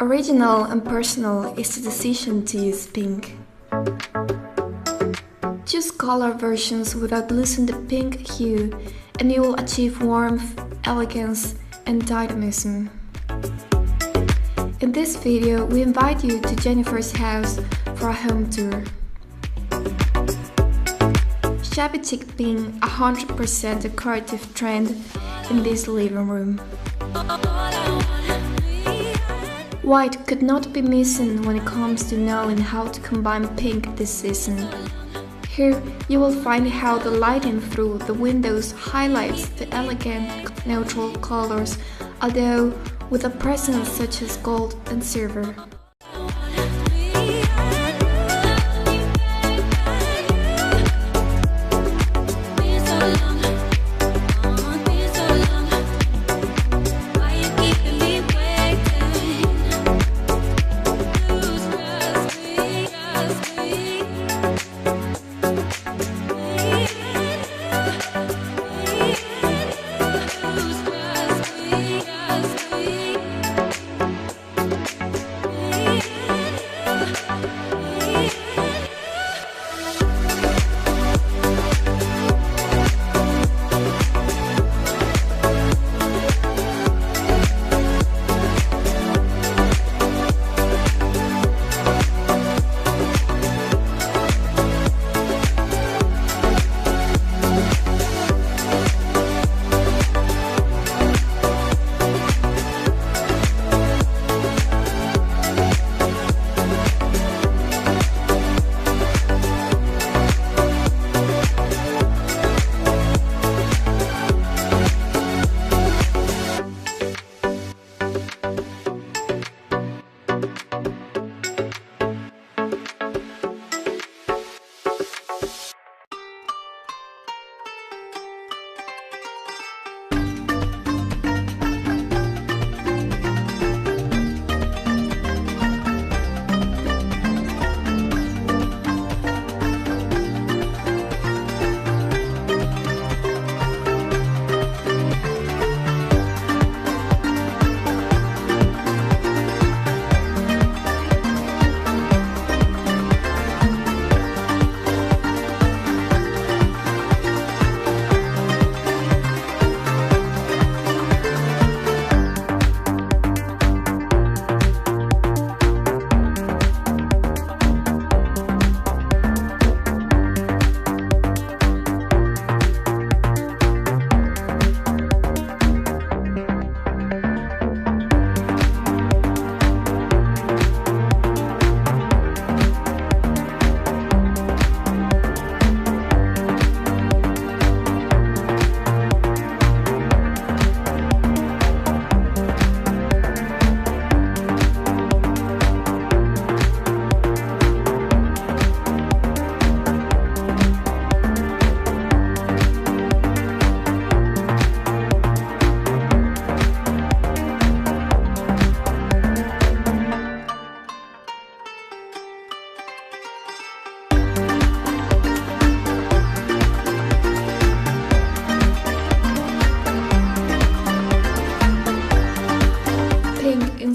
Original and personal is the decision to use pink. Choose color versions without losing the pink hue, and you will achieve warmth, elegance, and dynamism. In this video, we invite you to Jennifer's house for a home tour. Shabby Chic being 100% decorative trend in this living room. White could not be missing when it comes to knowing how to combine pink this season. Here you will find how the lighting through the windows highlights the elegant neutral colors, although with a presence such as gold and silver.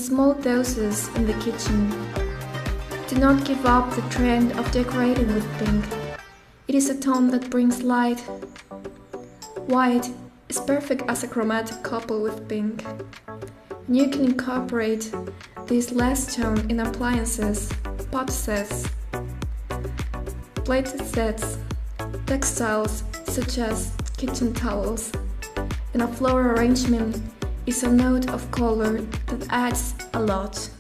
Small doses in the kitchen. Do not give up the trend of decorating with pink. It is a tone that brings light. White is perfect as a chromatic couple with pink. And you can incorporate this last tone in appliances, pot sets, plate sets, textiles such as kitchen towels, and a floral arrangement is a note of color that adds a lot.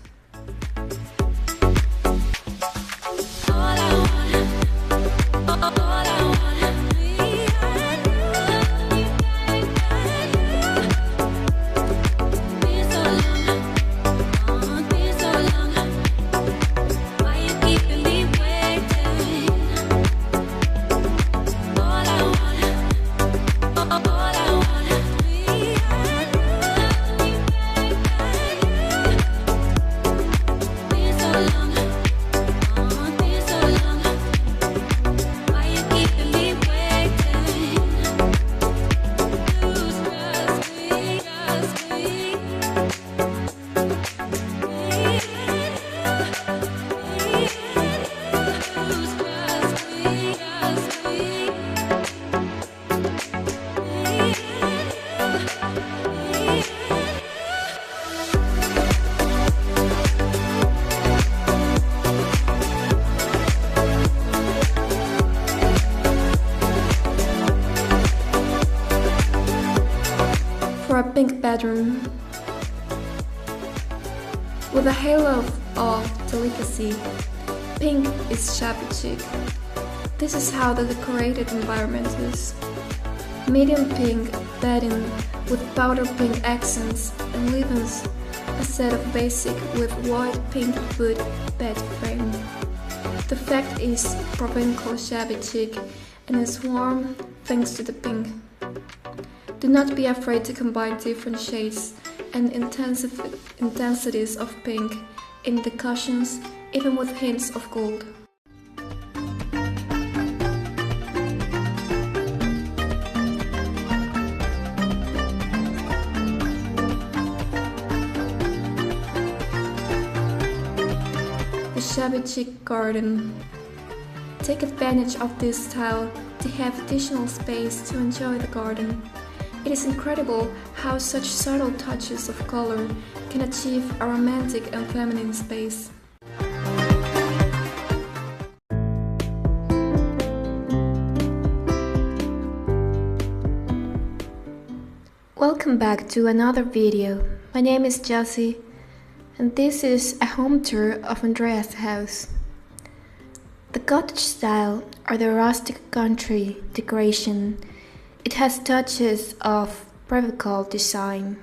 bedroom. With a halo of delicacy, pink is shabby chic. This is how the decorated environment is. Medium pink bedding with powder pink accents and leaves a set of basic with white pink wood bed frame. The fact is provincial shabby chic and is warm thanks to the pink. Do not be afraid to combine different shades and intensities of pink in the cushions, even with hints of gold. The shabby chic garden. Take advantage of this style to have additional space to enjoy the garden. It is incredible how such subtle touches of color can achieve a romantic and feminine space. Welcome back to another video. My name is Jessie, and this is a home tour of Andrea's house. The cottage style or the rustic country decoration. It has touches of provincial design.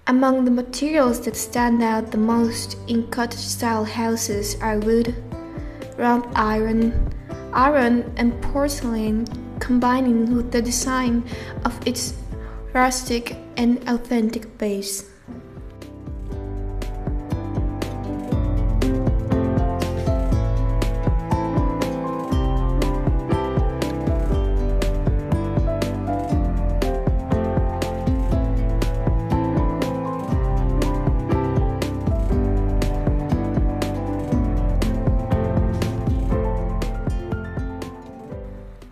Among the materials that stand out the most in cottage-style houses are wood, wrought iron and porcelain, combining with the design of its rustic and authentic base.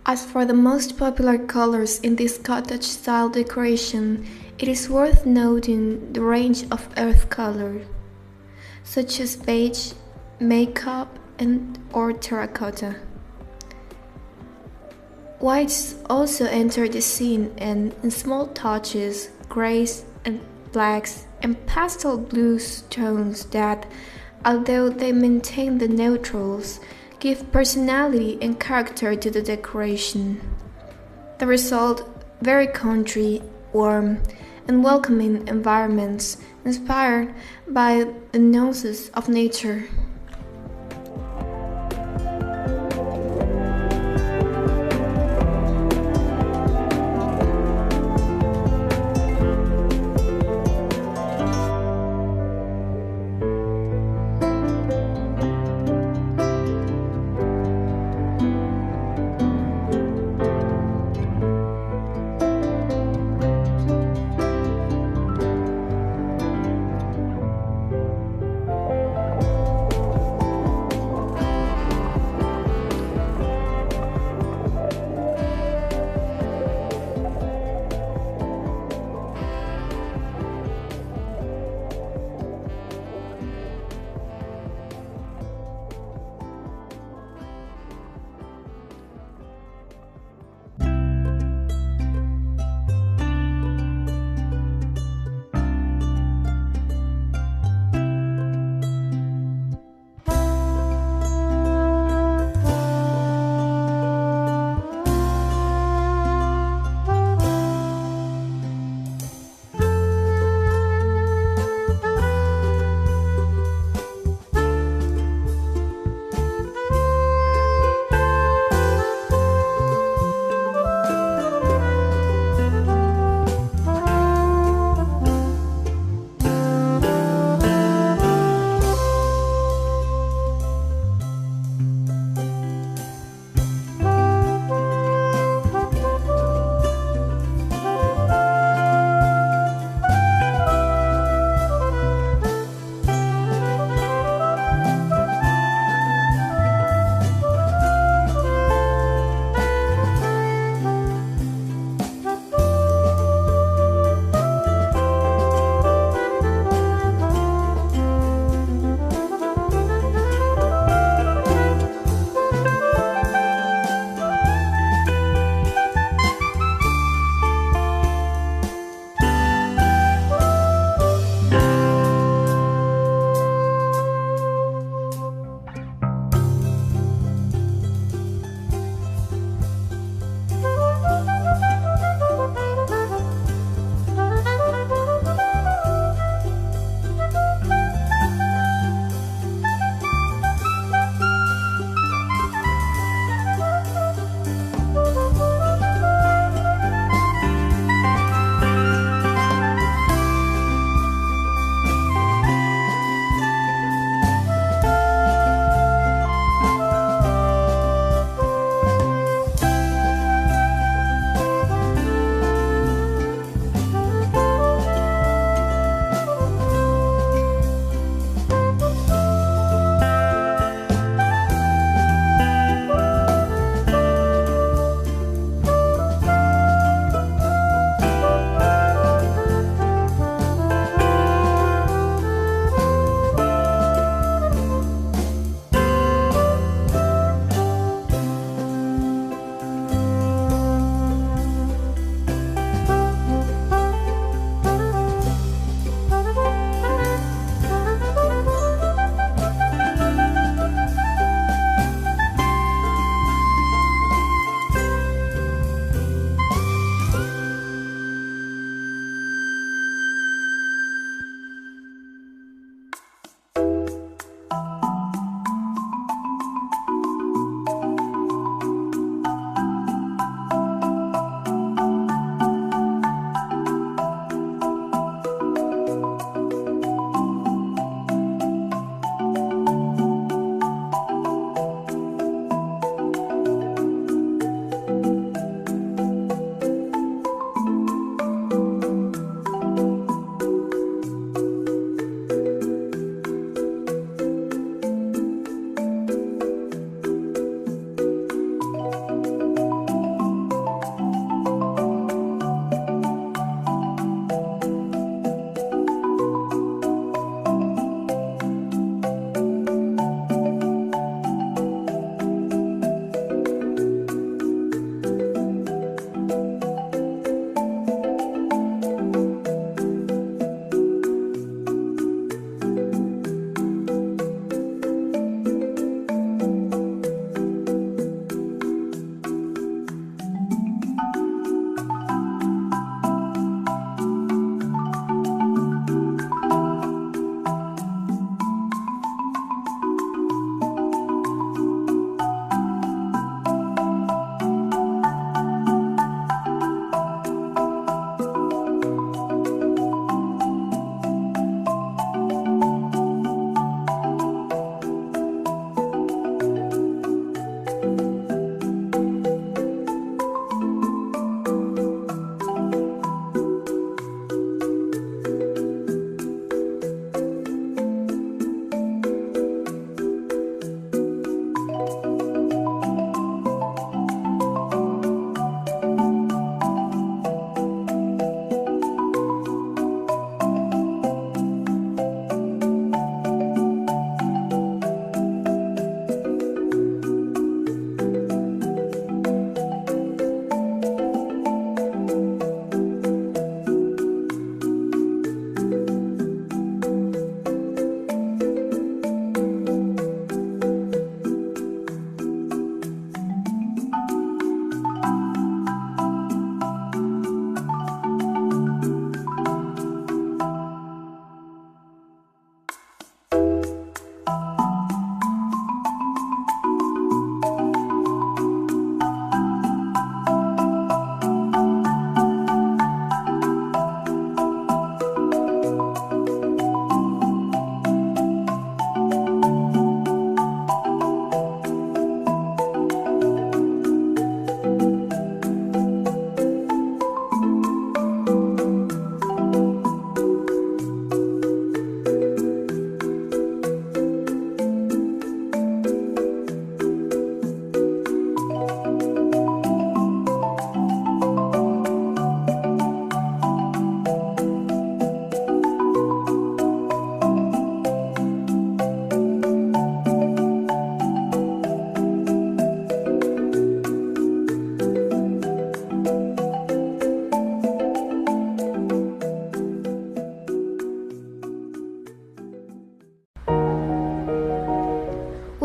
As for the most popular colors in this cottage-style decoration, it is worth noting the range of earth color, such as beige, makeup, or terracotta. Whites also enter the scene and in small touches, grays and blacks and pastel blues tones that, although they maintain the neutrals, give personality and character to the decoration. The result, very country, warm, and welcoming environments inspired by the nuances of nature.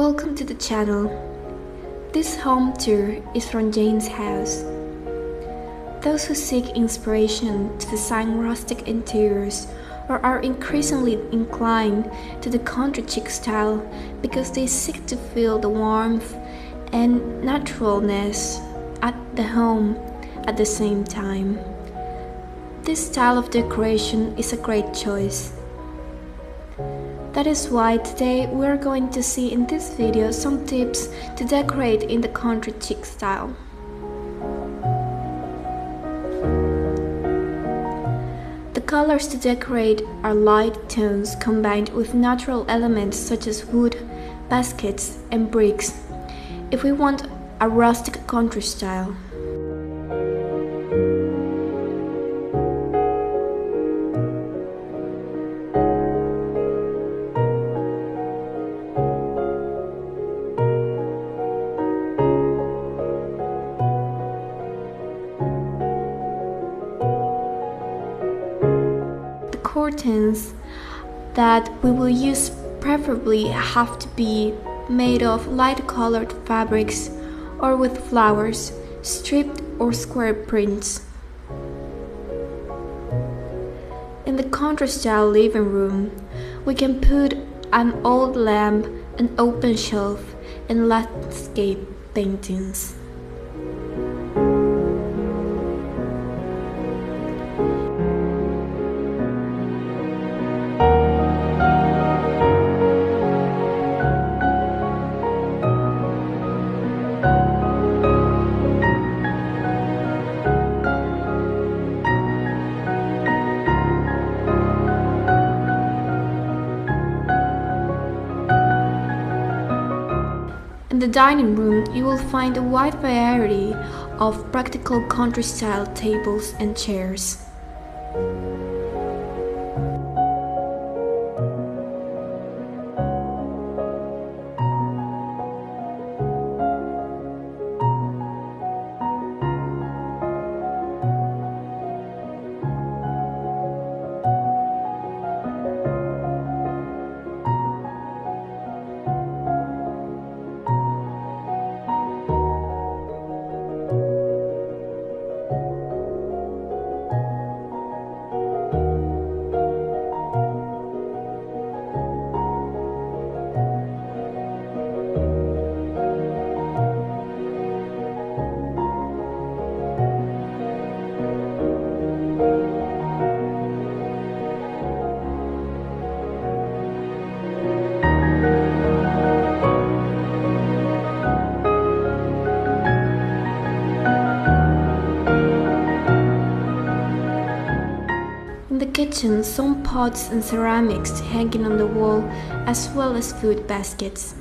Welcome to the channel. This home tour is from Jane's house. Those who seek inspiration to design rustic interiors or are increasingly inclined to the country chic style because they seek to feel the warmth and naturalness at the home at the same time. This style of decoration is a great choice. That is why today we are going to see in this video some tips to decorate in the country chic style. The colors to decorate are light tones combined with natural elements such as wood, baskets, and bricks if we want a rustic country style. Curtains that we will use preferably have to be made of light colored fabrics or with flowers, striped or square prints. In the country style living room, we can put an old lamp, an open shelf, and landscape paintings. In the dining room, you will find a wide variety of practical country-style tables and chairs. In the kitchen, some pots and ceramics hanging on the wall, as well as food baskets.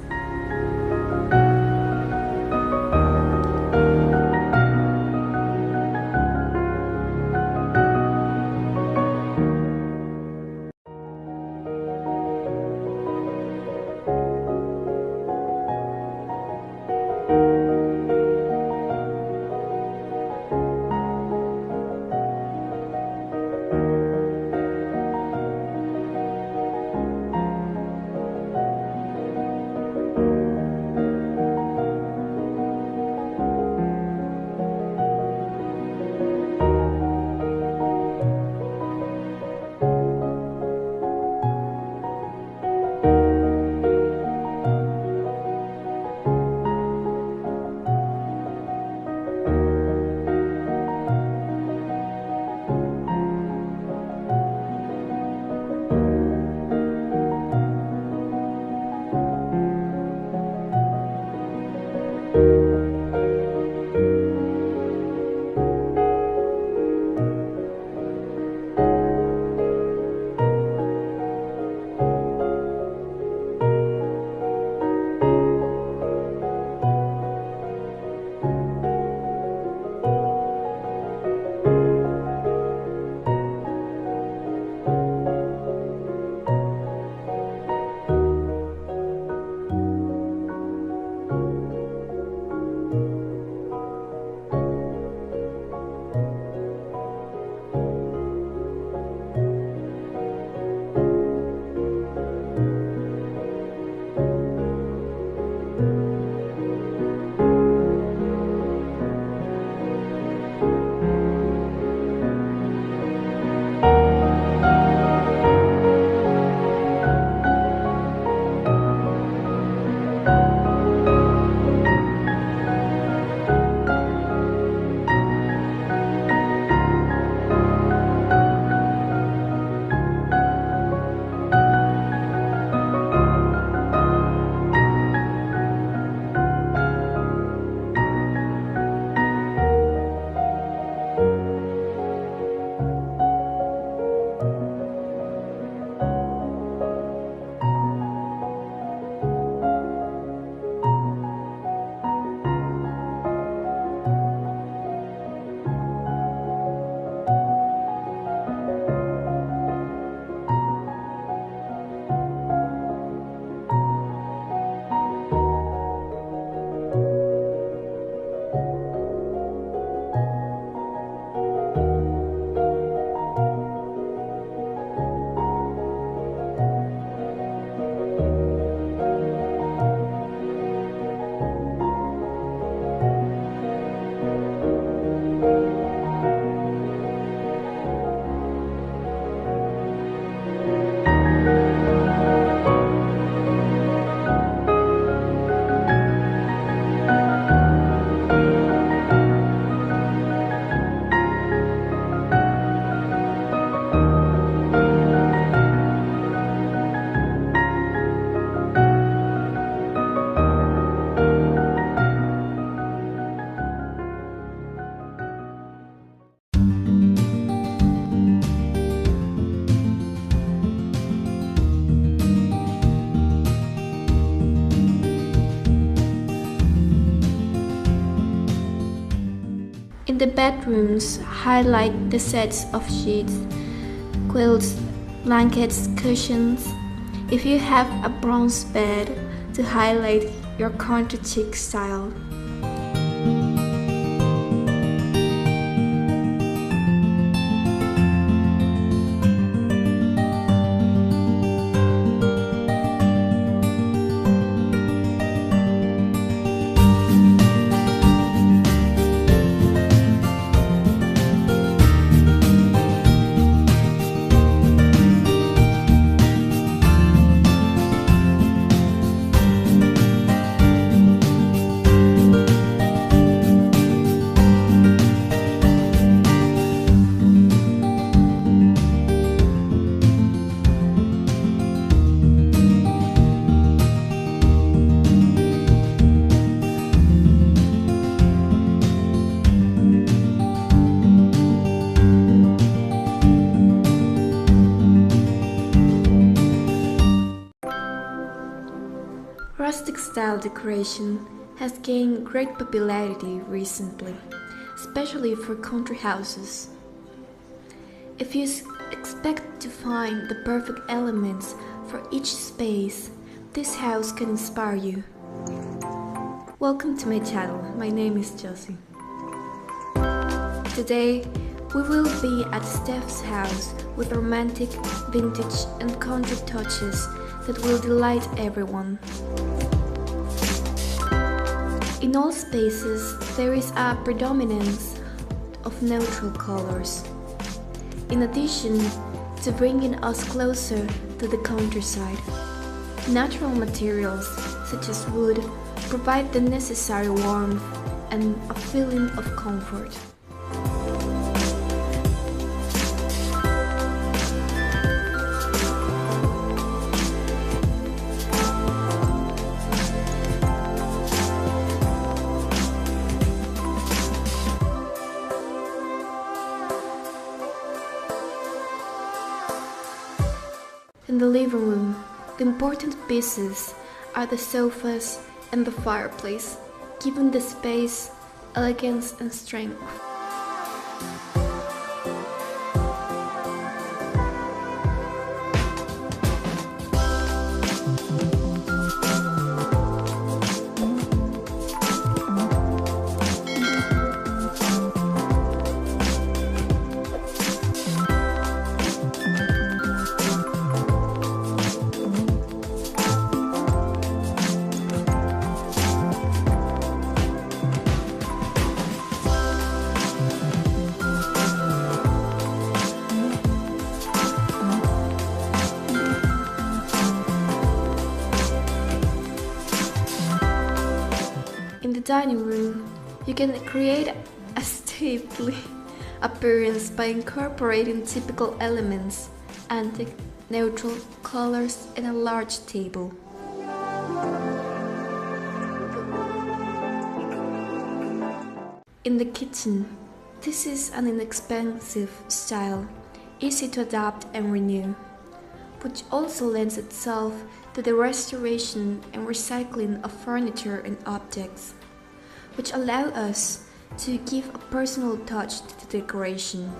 In the bedrooms, highlight the sets of sheets, quilts, blankets, cushions. If you have a bronze bed, to highlight your country chic style. Rustic style decoration has gained great popularity recently, especially for country houses. If you expect to find the perfect elements for each space, this house can inspire you. Welcome to my channel, my name is Josie. Today, we will be at Steph's house with romantic, vintage and country touches that will delight everyone. In all spaces, there is a predominance of neutral colors. In addition to bringing us closer to the countryside, natural materials such as wood provide the necessary warmth and a feeling of comfort. In the living room, the important pieces are the sofas and the fireplace, giving the space elegance and strength. In the dining room, you can create a stately appearance by incorporating typical elements, antique, neutral colors, and a large table. In the kitchen, this is an inexpensive style, easy to adapt and renew, which also lends itself to the restoration and recycling of furniture and objects, which allow us to give a personal touch to the decoration.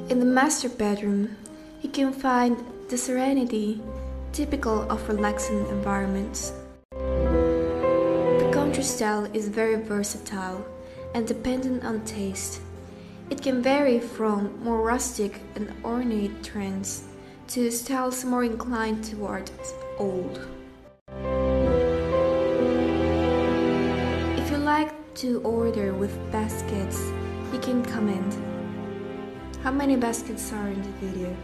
In the master bedroom, you can find the serenity typical of relaxing environments. The country style is very versatile and dependent on taste. It can vary from more rustic and ornate trends to styles more inclined towards old. If you like to order with baskets, you can comment. How many baskets are in the video?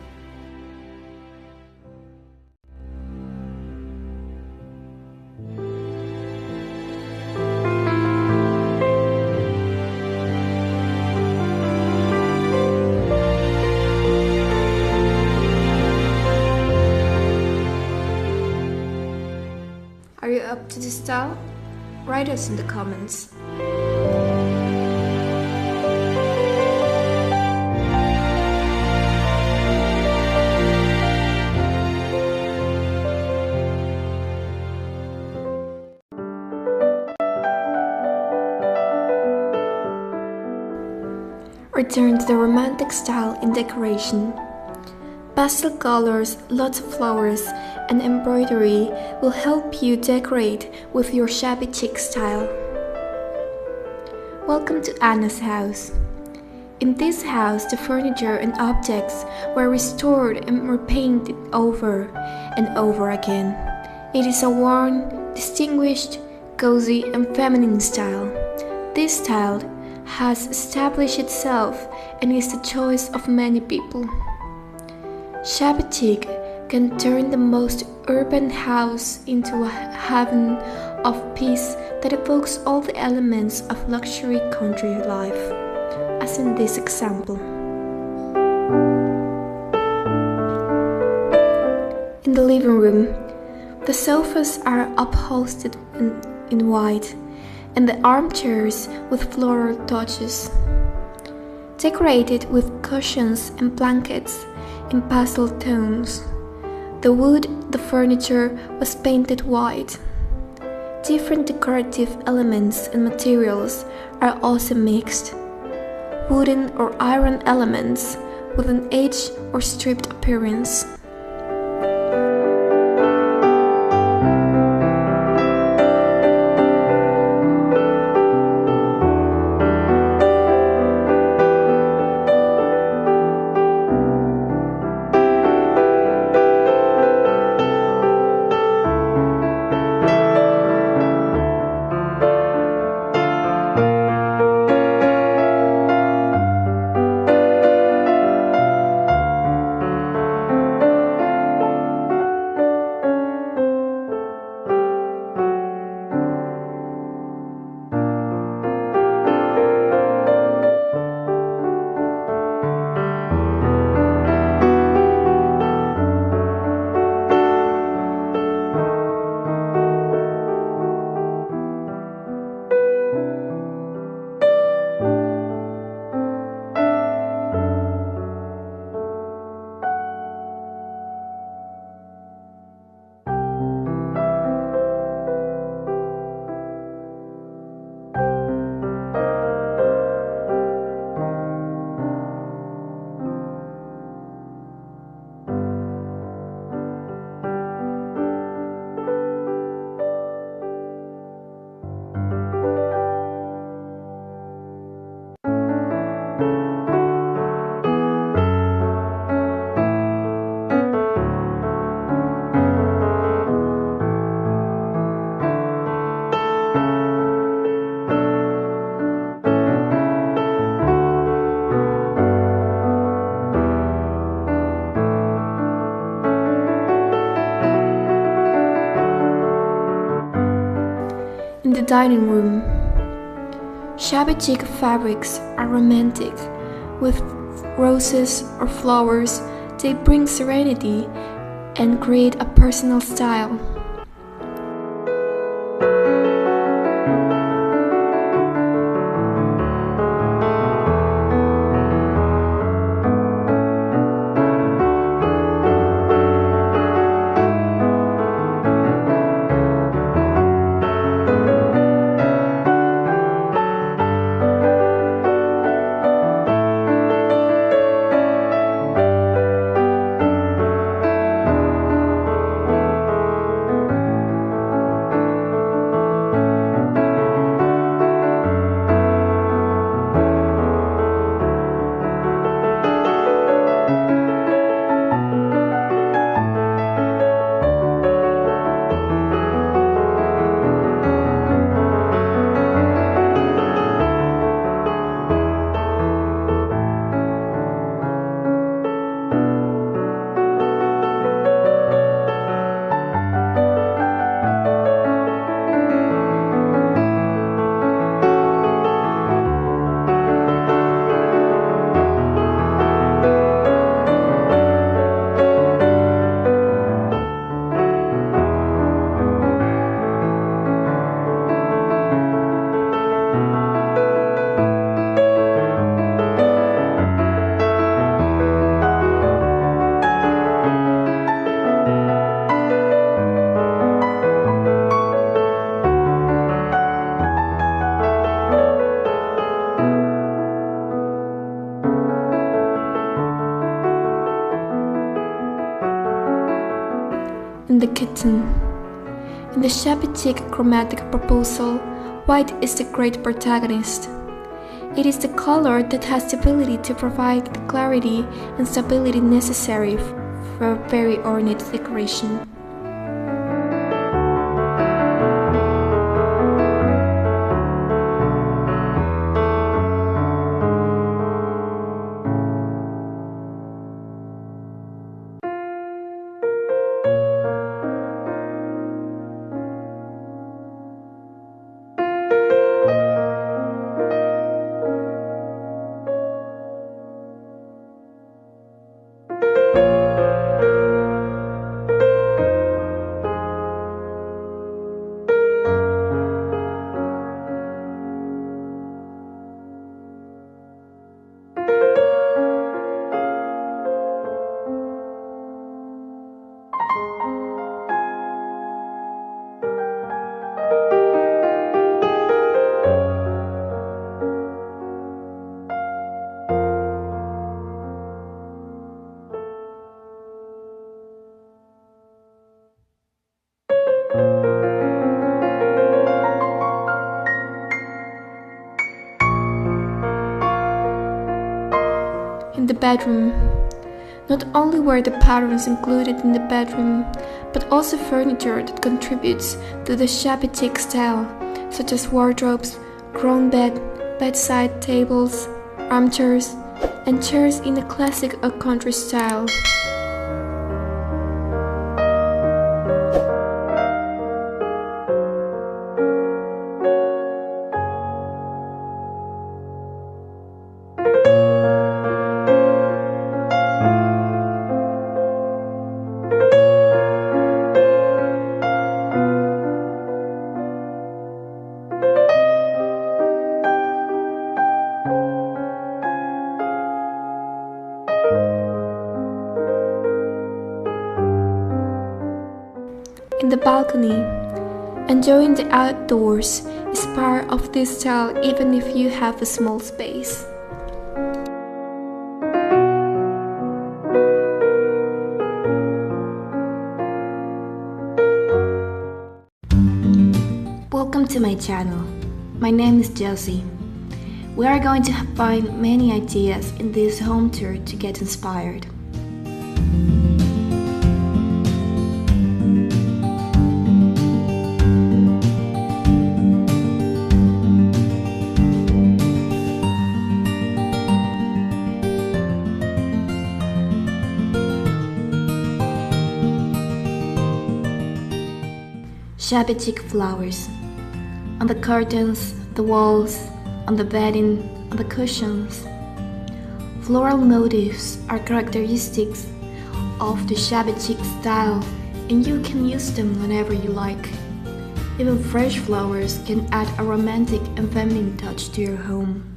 Are you up to this style? Write us in the comments. Return to the romantic style in decoration. Pastel colors, lots of flowers, and embroidery will help you decorate with your shabby chic style. Welcome to Anna's house. In this house, the furniture and objects were restored and repainted over and over again. It is a warm, distinguished, cozy, and feminine style. This style has established itself and is the choice of many people. Shabby chic can turn the most urban house into a haven of peace that evokes all the elements of luxury country life, as in this example. In the living room, the sofas are upholstered in white, and the armchairs with floral touches. Decorated with cushions and blankets in pastel tones. The wood, the furniture was painted white. Different decorative elements and materials are also mixed. Wooden or iron elements with an aged or stripped appearance. In the dining room, shabby chic fabrics are romantic. With roses or flowers, they bring serenity and create a personal style. the kitchen. In the Shabby Chic chromatic proposal, white is the great protagonist. It is the color that has the ability to provide the clarity and stability necessary for a very ornate decoration. In the bedroom. Not only were the patterns included in the bedroom, but also furniture that contributes to the Shabby Chic style, such as wardrobes, grown bed, bedside tables, armchairs, and chairs in a classic or country style. In the balcony. Enjoying the outdoors is part of this style even if you have a small space. Welcome to my channel. My name is Josie. We are going to find many ideas in this home tour to get inspired. Shabby Chic flowers. On the curtains, the walls, on the bedding, on the cushions. Floral motifs are characteristics of the Shabby Chic style, and you can use them whenever you like. Even fresh flowers can add a romantic and feminine touch to your home.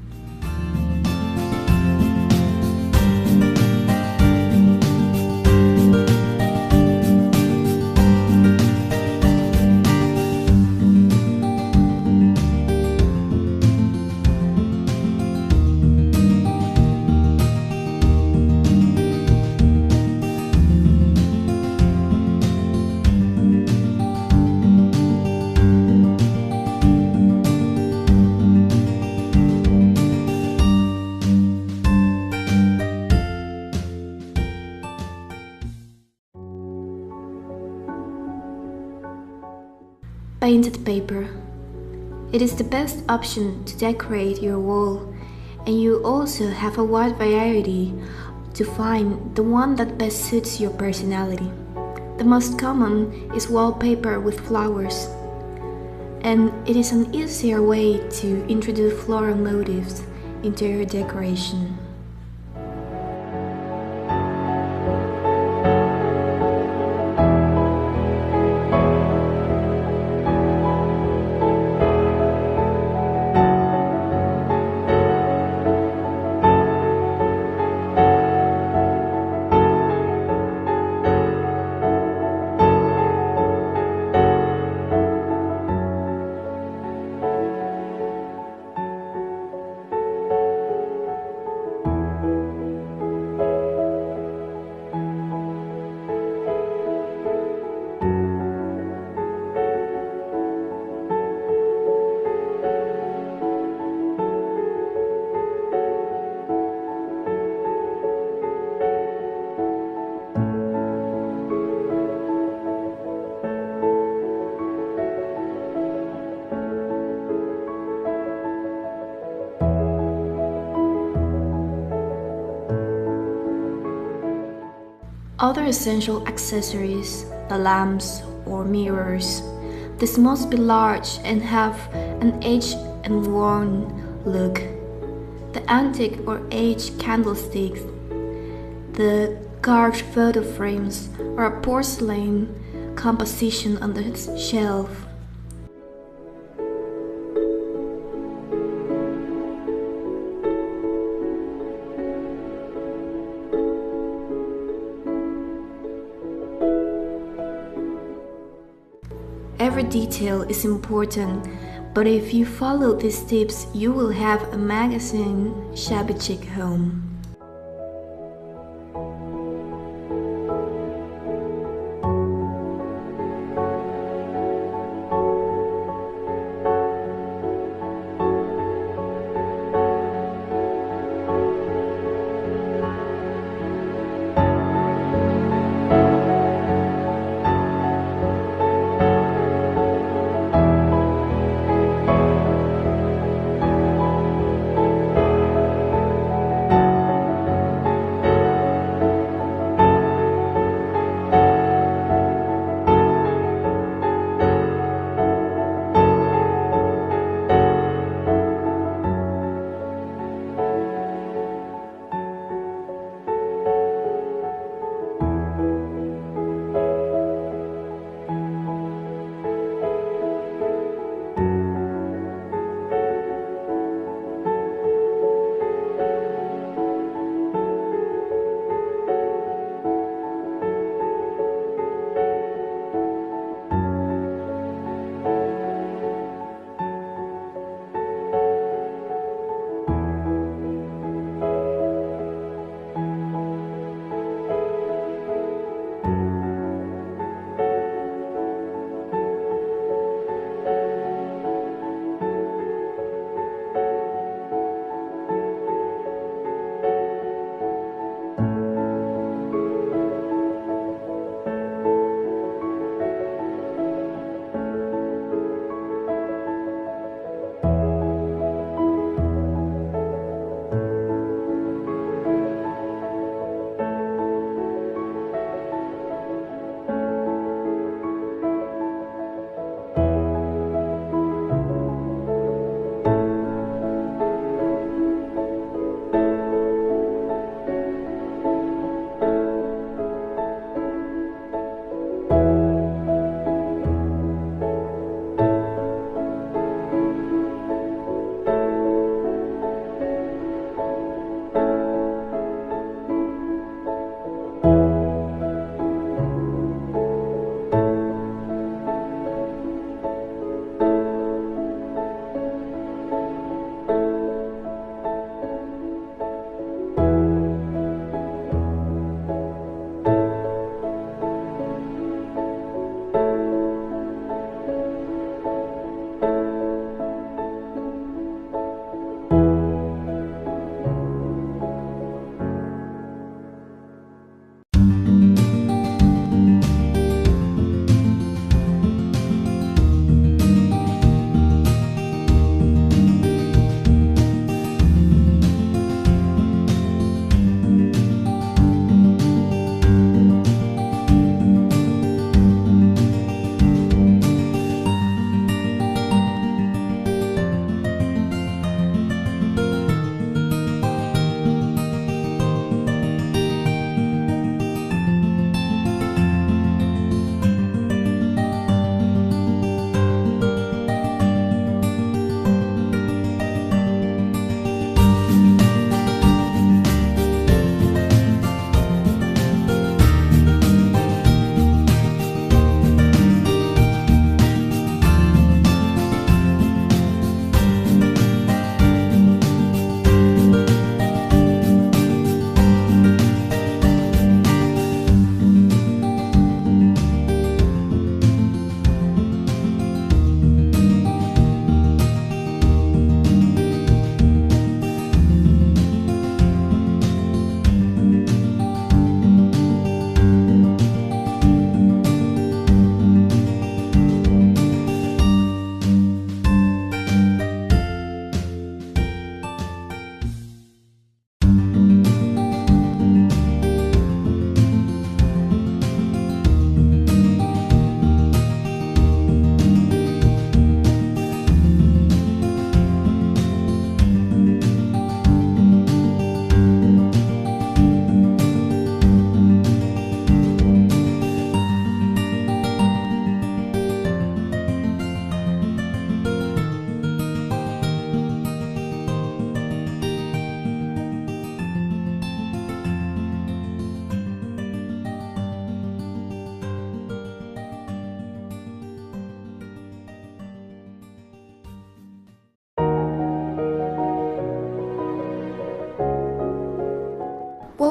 Painted paper. It is the best option to decorate your wall, and you also have a wide variety to find the one that best suits your personality. The most common is wallpaper with flowers, and it is an easier way to introduce floral motifs into your decoration. Other essential accessories, the lamps or mirrors. This must be large and have an aged and worn look. The antique or aged candlesticks, the carved photo frames, or a porcelain composition on the shelf. Every detail is important, but if you follow these tips, you will have a magazine shabby chic home.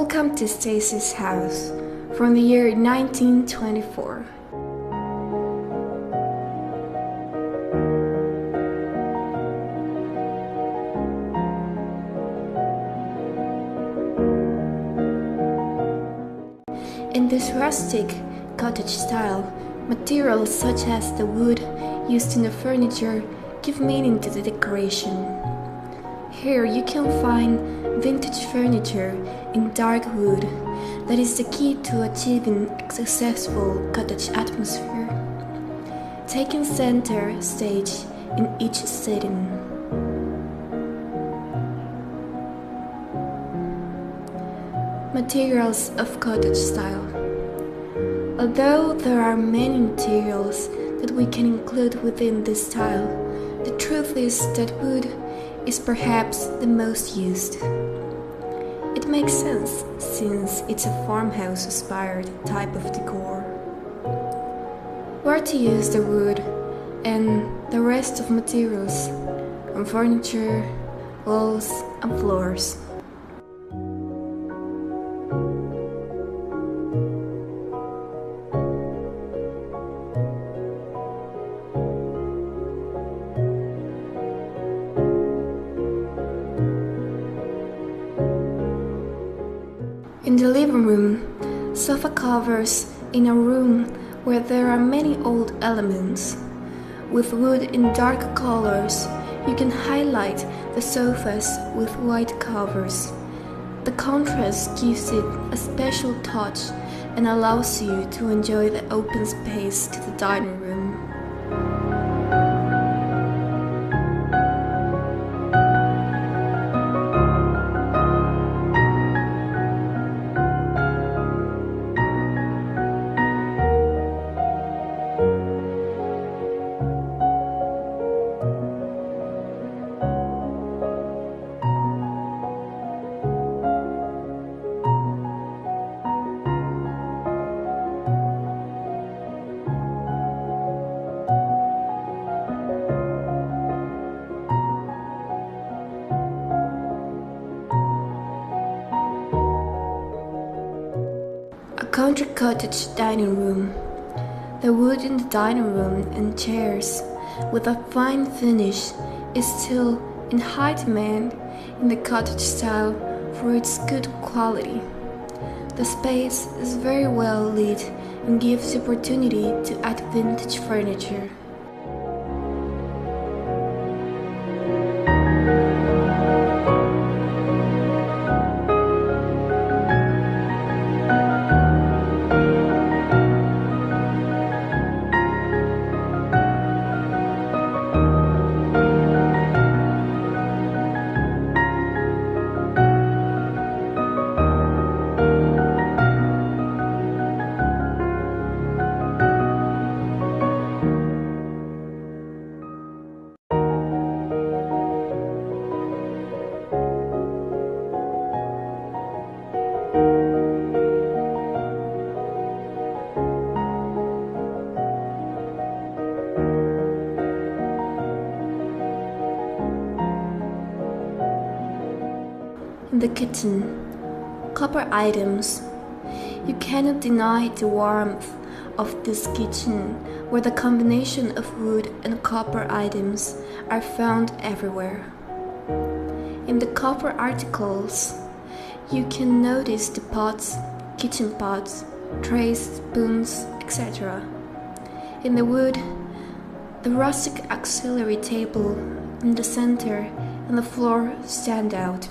Welcome to Stacy's house from the year 1924. In this rustic cottage style, materials such as the wood used in the furniture give meaning to the decoration. Here you can find vintage furniture in dark wood that is the key to achieving a successful cottage atmosphere, taking center stage in each setting. Materials of cottage style. Although there are many materials that we can include within this style, the truth is that wood is perhaps the most used. It makes sense since it's a farmhouse-inspired type of decor. Where to use the wood and the rest of materials on furniture, walls, and floors. In the living room, sofa covers in a room where there are many old elements. With wood in dark colors, you can highlight the sofas with white covers. The contrast gives it a special touch and allows you to enjoy the open space to the dining room. Country cottage dining room. The wood in the dining room and chairs with a fine finish is still in high demand in the cottage style for its good quality. The space is very well lit and gives the opportunity to add vintage furniture. In the kitchen, copper items. You cannot deny the warmth of this kitchen where the combination of wood and copper items are found everywhere. In the copper articles, you can notice the pots, kitchen pots, trays, spoons, etc. In the wood, the rustic auxiliary table in the center and the floor stand out.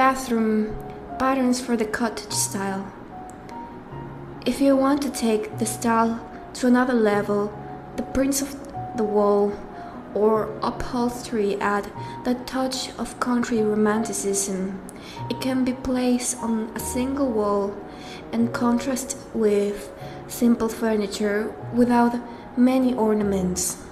bathroom, patterns for the cottage style. If you want to take the style to another level, the prints of the wall or upholstery add that touch of country romanticism. It can be placed on a single wall and contrast with simple furniture without many ornaments.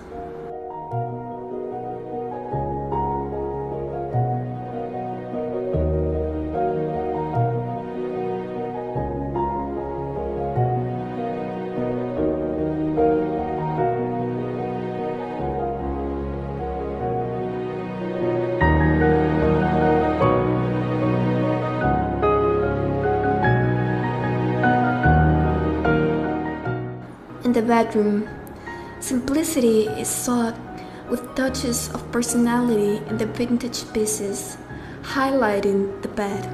In the bedroom, simplicity is sought with touches of personality in the vintage pieces, highlighting the bed.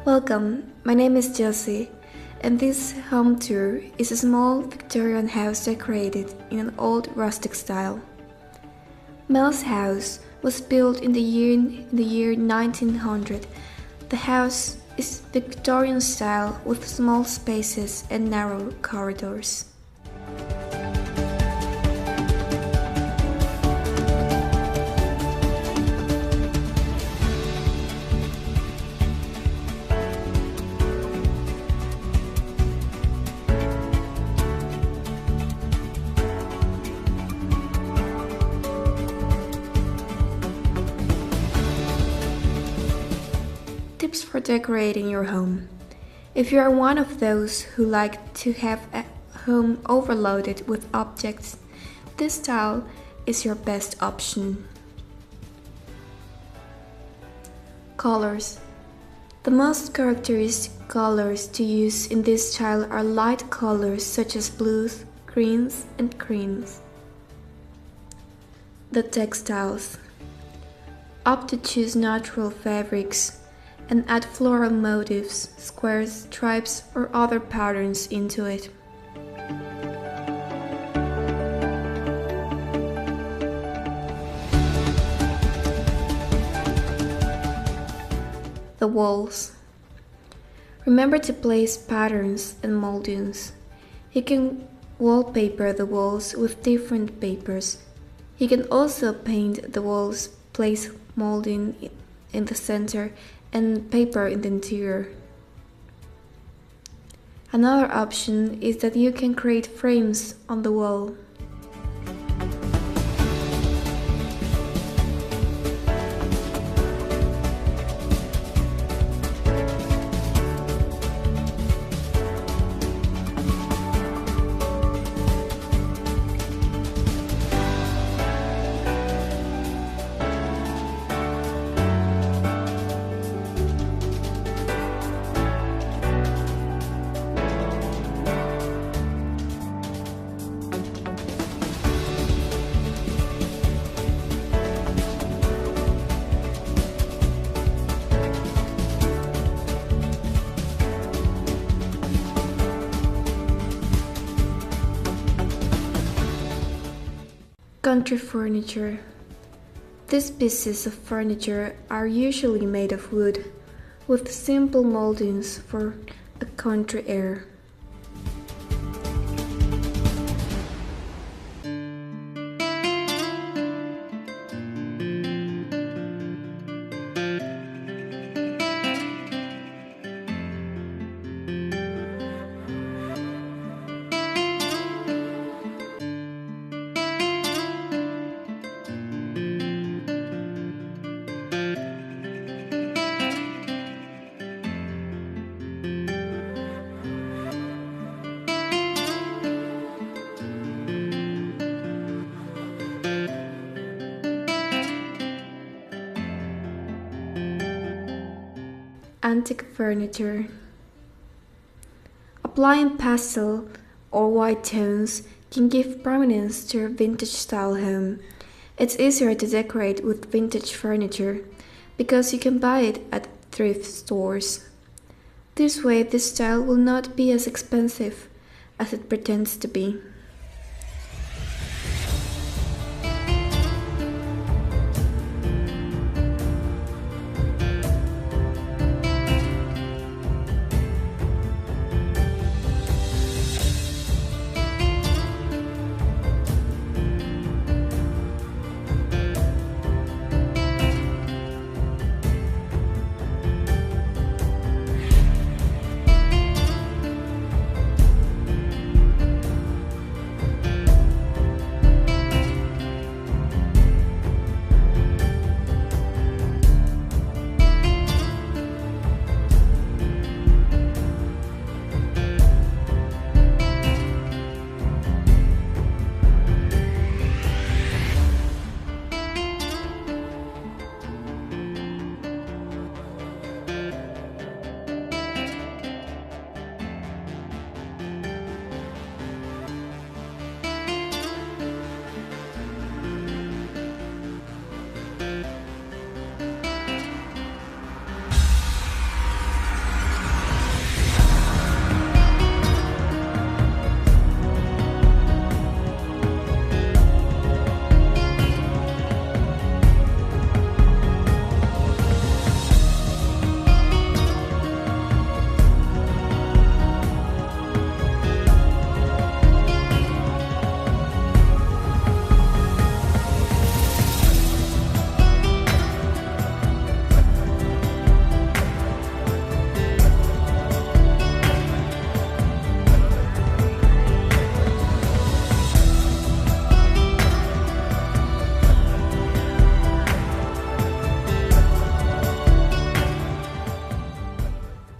Welcome, my name is Josie, and this home tour is a small Victorian house decorated in an old rustic style. Mel's house was built in the year 1900. The house is Victorian style with small spaces and narrow corridors. Tips for decorating your home. If you are one of those who like to have a home overloaded with objects, this style is your best option. Colors. The most characteristic colors to use in this style are light colors such as blues, greens, and creams. The textiles. Opt to choose natural fabrics and add floral motifs, squares, stripes, or other patterns into it. The walls. Remember to place patterns and moldings. You can wallpaper the walls with different papers. You can also paint the walls, place molding in the center and paper in the interior. Another option is that you can create frames on the wall. Country furniture. These pieces of furniture are usually made of wood, with simple moldings for a country air. Antique furniture. Applying pastel or white tones can give prominence to your vintage style home. It's easier to decorate with vintage furniture because you can buy it at thrift stores. This way, this style will not be as expensive as it pretends to be.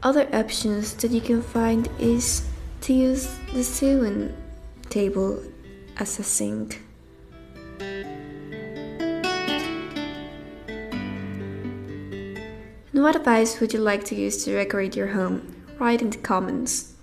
Other options that you can find is to use the sewing table as a sink. And what advice would you like to use to decorate your home? Write in the comments.